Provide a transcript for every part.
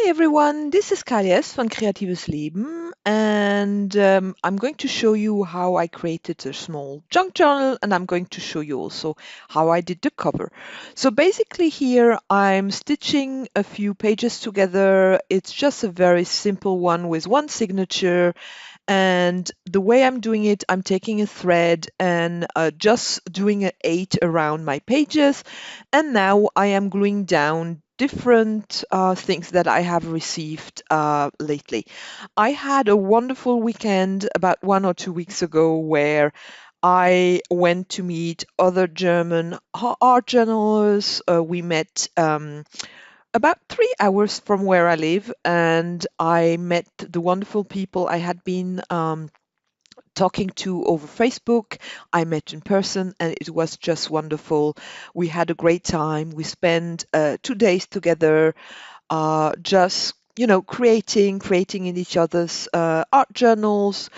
Hi everyone, this is Kalies von Kreatives Leben, and I'm going to show you how I created a small junk journal, and I'm going to show you also how I did the cover. So basically here I'm stitching a few pages together. It's just a very simple one with one signature, and the way I'm doing it, I'm taking a thread and just doing an 8 around my pages, and now I am gluing down different things that I have received lately. I had a wonderful weekend about 1 or 2 weeks ago where I went to meet other German art journalists. We met about 3 hours from where I live, and I met the wonderful people I had been talking to over Facebook. I met in person, and it was just wonderful. We had a great time. We spent 2 days together, just creating in each other's art journals,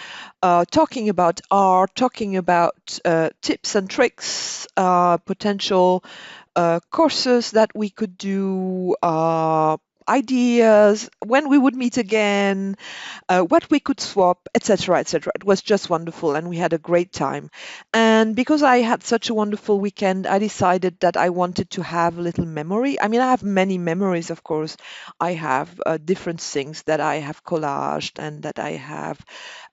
talking about art, talking about tips and tricks, potential courses that we could do, ideas, when we would meet again, what we could swap, etc., etc. It was just wonderful, and we had a great time. And because I had such a wonderful weekend, I decided that I wanted to have a little memory. I mean, I have many memories, of course. I have different things that I have collaged and that I have.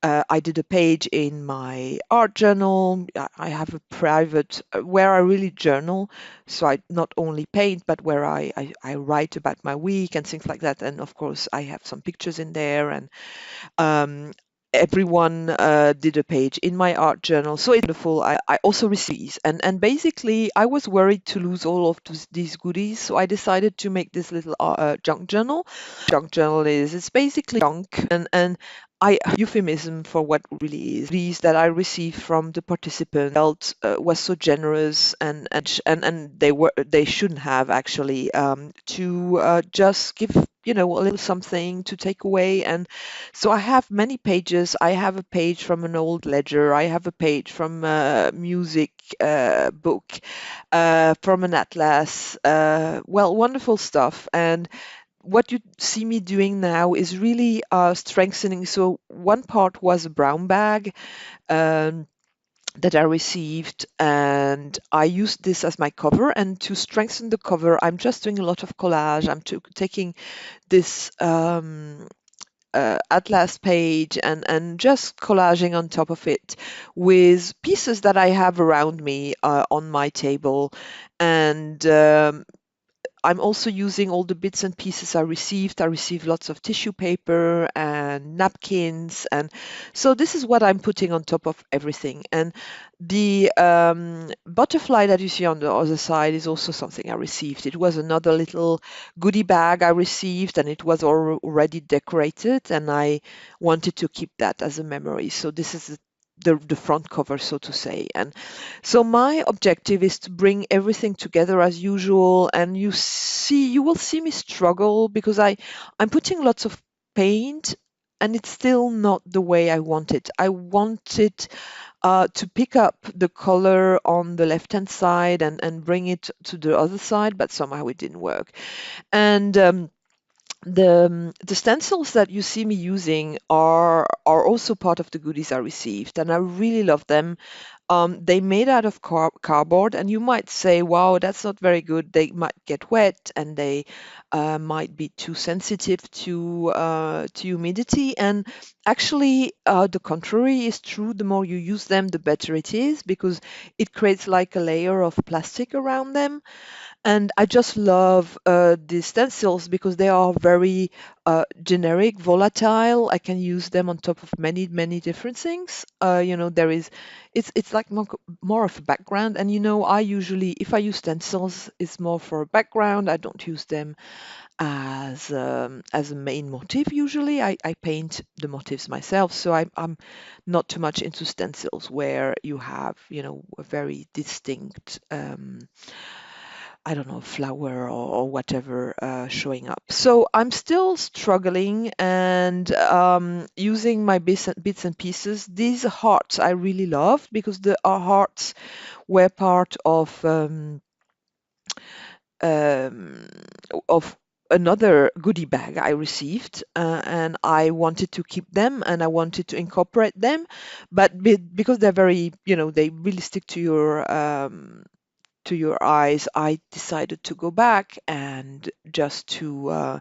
I did a page in my art journal. I have a private where I really journal, so I not only paint, but where I write about my week and things like that. And of course, I have some pictures in there, and um, everyone did a page in my art journal. So it's wonderful. I also received, and basically, I was worried to lose all of these goodies, so I decided to make this little junk journal. Junk journal is it's basically junk, and I euphemism for what really is. These that I received from the participants felt was so generous, and they shouldn't have actually to just give a little something to take away. And so I have many pages. I have a page from an old ledger. I have a page from a music book, from an atlas. Well, wonderful stuff. And what you see me doing now is really strengthening. So one part was a brown bag. Um, that I received, and I used this as my cover. And to strengthen the cover, I'm just doing a lot of collage. I'm taking this atlas page and just collaging on top of it with pieces that I have around me on my table. And I'm also using all the bits and pieces I received. I received lots of tissue paper and napkins. And so this is what I'm putting on top of everything. And the butterfly that you see on the other side is also something I received. It was another little goodie bag I received, and it was already decorated, and I wanted to keep that as a memory. So this is the front cover, so to say. And so my objective is to bring everything together as usual, and you will see me struggle because I'm putting lots of paint, and it's still not the way I want it. I want it to pick up the color on the left-hand side and bring it to the other side, but somehow it didn't work. And the stencils that you see me using are also part of the goodies I received, and I really love them. They made out of cardboard, and you might say, "Wow, that's not very good. They might get wet, and they might be too sensitive to humidity." And actually, the contrary is true. The more you use them, the better it is because it creates like a layer of plastic around them. And I just love the stencils because they are very generic, volatile. I can use them on top of many, many different things. It's like more of a background. And I usually, if I use stencils, it's more for a background. I don't use them as a main motif. Usually, I paint the motifs myself, so I'm not too much into stencils where you have a very distinct. I don't know, flower or whatever showing up. So I'm still struggling and using my bits and pieces. These hearts I really loved because the hearts were part um, of another goodie bag I received, and I wanted to keep them and I wanted to incorporate them, but because they're very, they really stick to your eyes, I decided to go back and just to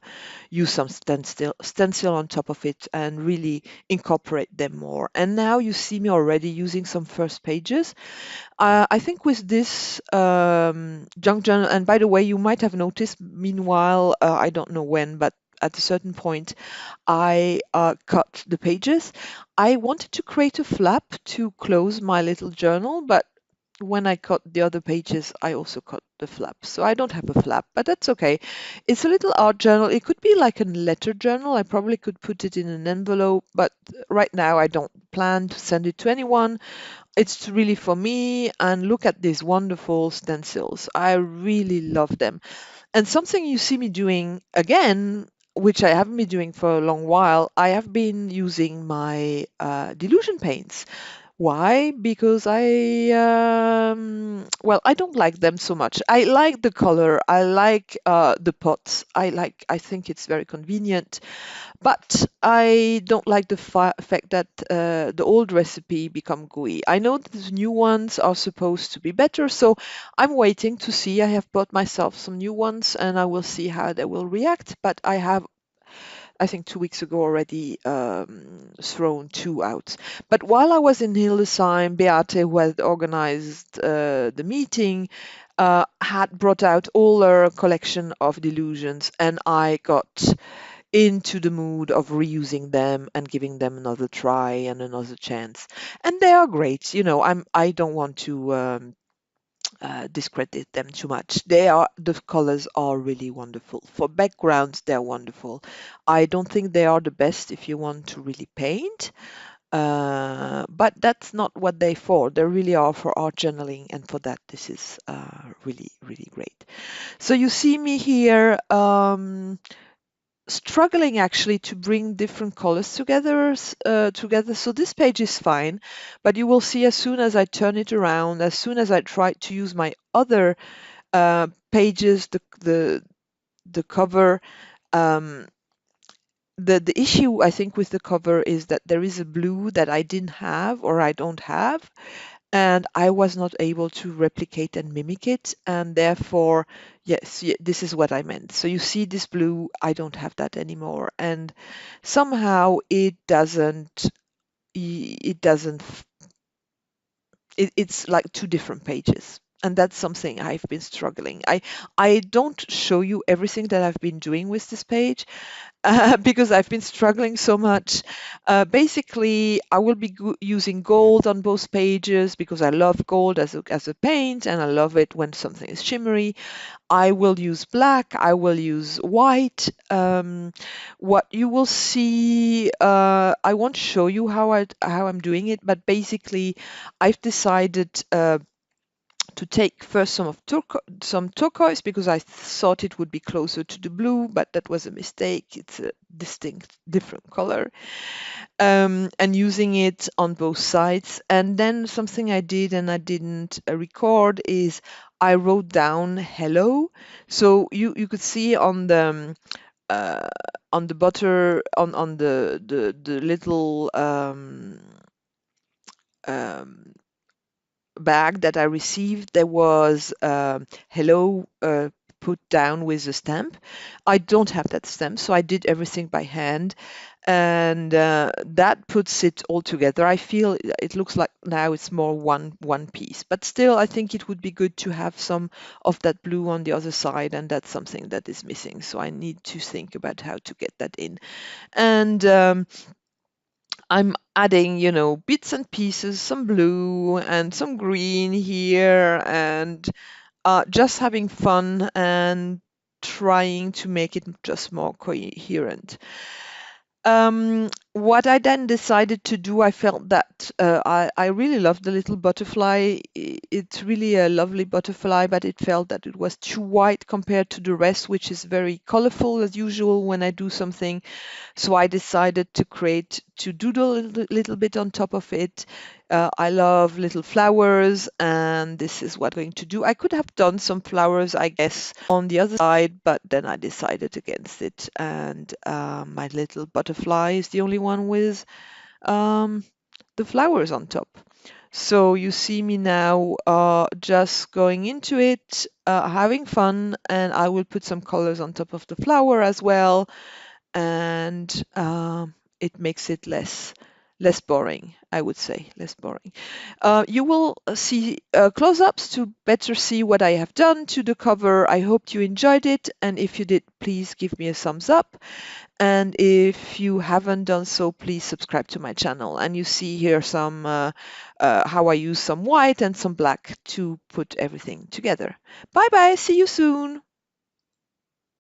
use some stencil on top of it and really incorporate them more. And now you see me already using some first pages. I think with this junk journal, and by the way, you might have noticed, meanwhile, I don't know when, but at a certain point, I cut the pages. I wanted to create a flap to close my little journal, but when I cut the other pages, I also cut the flap. So I don't have a flap, but that's okay. It's a little art journal. It could be like a letter journal. I probably could put it in an envelope, but right now I don't plan to send it to anyone. It's really for me. And look at these wonderful stencils. I really love them. And something you see me doing again, which I haven't been doing for a long while, I have been using my Delusion paints. Why? Because well, I don't like them so much. I like the color. I like the pots. I think it's very convenient. But I don't like the fact that the old recipe become gooey. I know that the new ones are supposed to be better, so I'm waiting to see. I have bought myself some new ones, and I will see how they will react. But I have, I think 2 weeks ago already, thrown two out. But while I was in Hildesheim, Beate, who had organized the meeting, had brought out all her collection of delusions, and I got into the mood of reusing them and giving them another try and another chance. And they are great. I don't want to discredit them too much. The colors are really wonderful. For backgrounds, they're wonderful. I don't think they are the best if you want to really paint, but that's not what they're for. They really are for art journaling, and for that, this is really, really great. So you see me here. Struggling actually to bring different colors together. So this page is fine, but you will see as soon as I turn it around, as soon as I try to use my other pages, the cover. Um, the issue I think with the cover is that there is a blue that I didn't have or I don't have, and I was not able to replicate and mimic it, and therefore, yes, this is what I meant. So you see this blue, I don't have that anymore, and somehow it doesn't, it's like two different pages. And that's something I've been struggling. I don't show you everything that I've been doing with this page, because I've been struggling so much. Basically, I will be using gold on both pages because I love gold as a paint and I love it when something is shimmery. I will use black, I will use white. What you will see, I won't show you how I'm doing it, but basically, I've decided to take first some turquoise because I thought it would be closer to the blue, but that was a mistake. It's a distinct different color. And using it on both sides. And then something I did and I didn't record is I wrote down hello. So you could see uh, on the butter on the little um, bag that I received, there was hello put down with a stamp. I don't have that stamp, so I did everything by hand. And that puts it all together. I feel it looks like now it's more one piece, but still, I think it would be good to have some of that blue on the other side, and that's something that is missing. So I need to think about how to get that in. And I'm adding, bits and pieces, some blue and some green here, and just having fun and trying to make it just more coherent. what I then decided to do, I felt that I really loved the little butterfly. It's really a lovely butterfly, but it felt that it was too white compared to the rest, which is very colorful as usual when I do something. So I decided to doodle a little bit on top of it. I love little flowers, and this is what I'm going to do. I could have done some flowers, I guess, on the other side, but then I decided against it. And my little butterfly is the only one with um, the flowers on top. So you see me now just going into it, having fun, and I will put some colors on top of the flower as well, and it makes it less boring, I would say, less boring. You will see close-ups to better see what I have done to the cover. I hope you enjoyed it, and if you did, please give me a thumbs up. And if you haven't done so, please subscribe to my channel. And you see here some how I use some white and some black to put everything together. Bye bye, see you soon.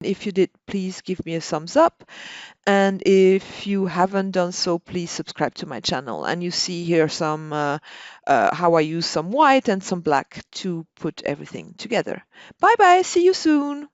If you did, please give me a thumbs up. And if you haven't done so, please subscribe to my channel. And you see here some how I use some white and some black to put everything together. Bye bye, see you soon.